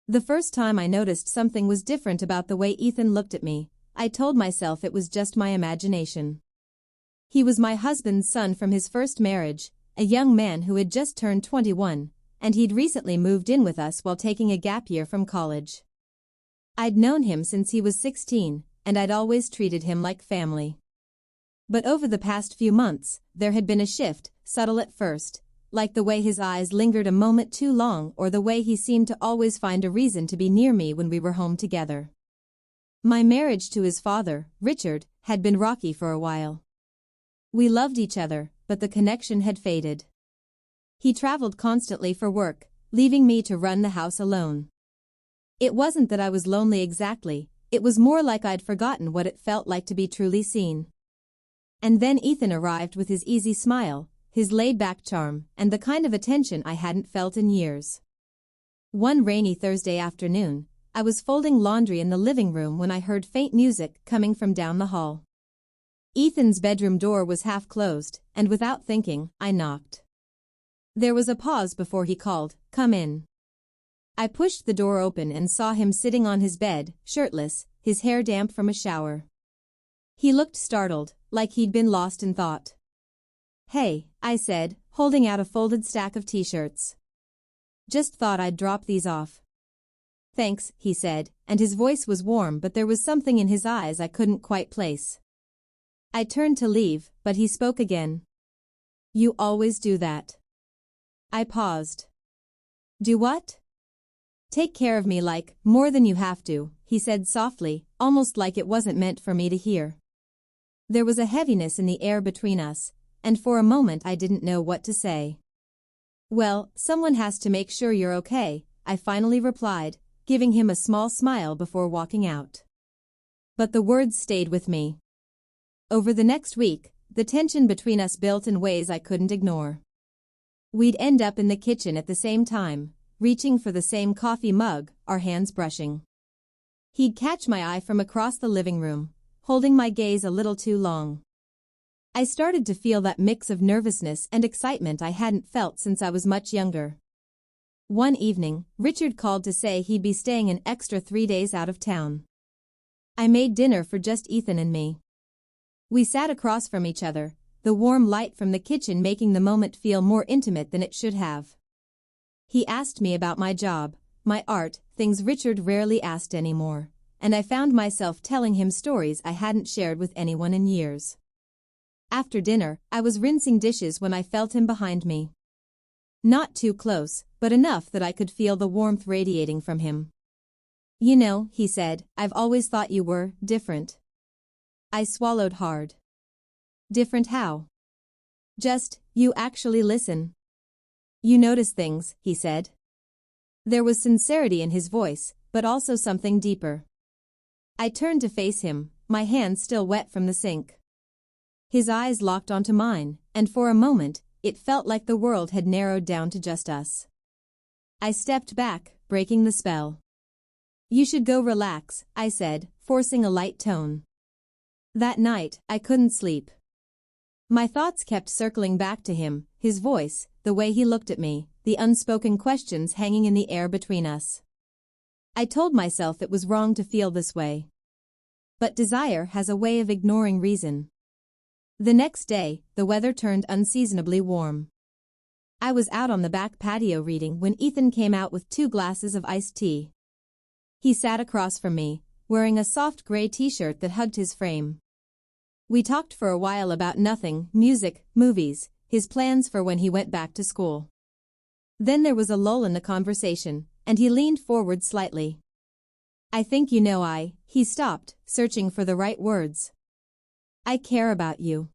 The first time I noticed something was different about the way Ethan looked at me, I told myself it was just my imagination. He was my husband's son from his first marriage, a young man who had just turned 21, and he'd recently moved in with us while taking a gap year from college. I'd known him since he was 16, and I'd always treated him like family. But over the past few months, there had been a shift, subtle at first, like the way his eyes lingered a moment too long or the way he seemed to always find a reason to be near me when we were home together. My marriage to his father, Richard, had been rocky for a while. We loved each other, but the connection had faded. He traveled constantly for work, leaving me to run the house alone. It wasn't that I was lonely exactly, it was more like I'd forgotten what it felt like to be truly seen. And then Ethan arrived with his easy smile, his laid-back charm, and the kind of attention I hadn't felt in years. One rainy Thursday afternoon, I was folding laundry in the living room when I heard faint music coming from down the hall. Ethan's bedroom door was half closed, and without thinking, I knocked. There was a pause before he called, "Come in." I pushed the door open and saw him sitting on his bed, shirtless, his hair damp from a shower. He looked startled, like he'd been lost in thought. "Hey," I said, holding out a folded stack of t-shirts. "Just thought I'd drop these off." "Thanks," he said, and his voice was warm but there was something in his eyes I couldn't quite place. I turned to leave, but he spoke again. "You always do that." I paused. "Do what?" "Take care of me like, more than you have to," he said softly, almost like it wasn't meant for me to hear. There was a heaviness in the air between us, and for a moment I didn't know what to say. "Well, someone has to make sure you're okay," I finally replied, giving him a small smile before walking out. But the words stayed with me. Over the next week, the tension between us built in ways I couldn't ignore. We'd end up in the kitchen at the same time, reaching for the same coffee mug, our hands brushing. He'd catch my eye from across the living room, holding my gaze a little too long. I started to feel that mix of nervousness and excitement I hadn't felt since I was much younger. One evening, Richard called to say he'd be staying an extra 3 days out of town. I made dinner for just Ethan and me. We sat across from each other, the warm light from the kitchen making the moment feel more intimate than it should have. He asked me about my job, my art, things Richard rarely asked anymore, and I found myself telling him stories I hadn't shared with anyone in years. After dinner, I was rinsing dishes when I felt him behind me. Not too close, but enough that I could feel the warmth radiating from him. "You know," he said, "I've always thought you were different." I swallowed hard. "Different how?" "Just, you actually listen. You notice things," he said. There was sincerity in his voice, but also something deeper. I turned to face him, my hands still wet from the sink. His eyes locked onto mine, and for a moment, it felt like the world had narrowed down to just us. I stepped back, breaking the spell. "You should go relax," I said, forcing a light tone. That night, I couldn't sleep. My thoughts kept circling back to him, his voice, the way he looked at me, the unspoken questions hanging in the air between us. I told myself it was wrong to feel this way. But desire has a way of ignoring reason. The next day, the weather turned unseasonably warm. I was out on the back patio reading when Ethan came out with 2 glasses of iced tea. He sat across from me, wearing a soft gray t-shirt that hugged his frame. We talked for a while about nothing, music, movies, his plans for when he went back to school. Then there was a lull in the conversation, and he leaned forward slightly. "I think you know he stopped, searching for the right words. "I care about you.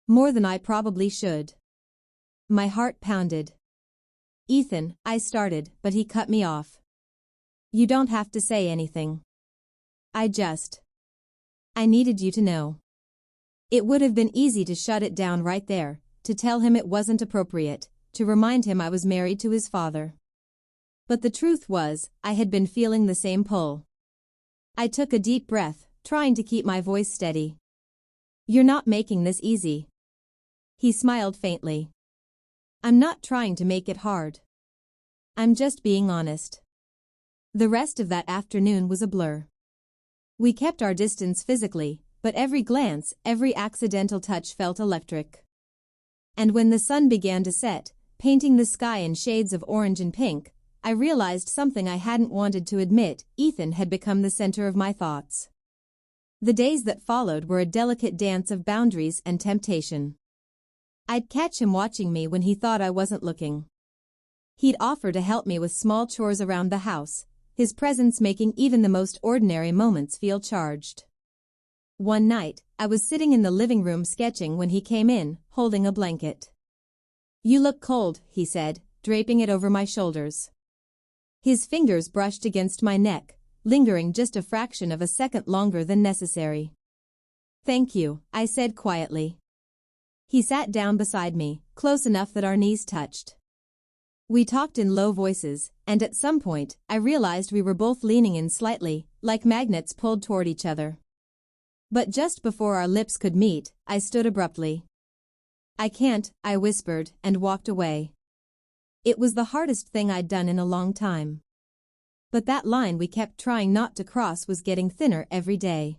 More than I probably should." My heart pounded. "Ethan," I started, but he cut me off. "You don't have to say anything. I needed you to know." It would have been easy to shut it down right there, to tell him it wasn't appropriate, to remind him I was married to his father. But the truth was, I had been feeling the same pull. I took a deep breath, trying to keep my voice steady. "You're not making this easy." He smiled faintly. "I'm not trying to make it hard. I'm just being honest." The rest of that afternoon was a blur. We kept our distance physically, but every glance, every accidental touch felt electric. And when the sun began to set, painting the sky in shades of orange and pink, I realized something I hadn't wanted to admit: Ethan had become the center of my thoughts. The days that followed were a delicate dance of boundaries and temptation. I'd catch him watching me when he thought I wasn't looking. He'd offer to help me with small chores around the house, his presence making even the most ordinary moments feel charged. One night, I was sitting in the living room sketching when he came in, holding a blanket. "You look cold," he said, draping it over my shoulders. His fingers brushed against my neck, lingering just a fraction of a second longer than necessary. "Thank you," I said quietly. He sat down beside me, close enough that our knees touched. We talked in low voices, and at some point, I realized we were both leaning in slightly, like magnets pulled toward each other. But just before our lips could meet, I stood abruptly. "I can't," I whispered, and walked away. It was the hardest thing I'd done in a long time. But that line we kept trying not to cross was getting thinner every day.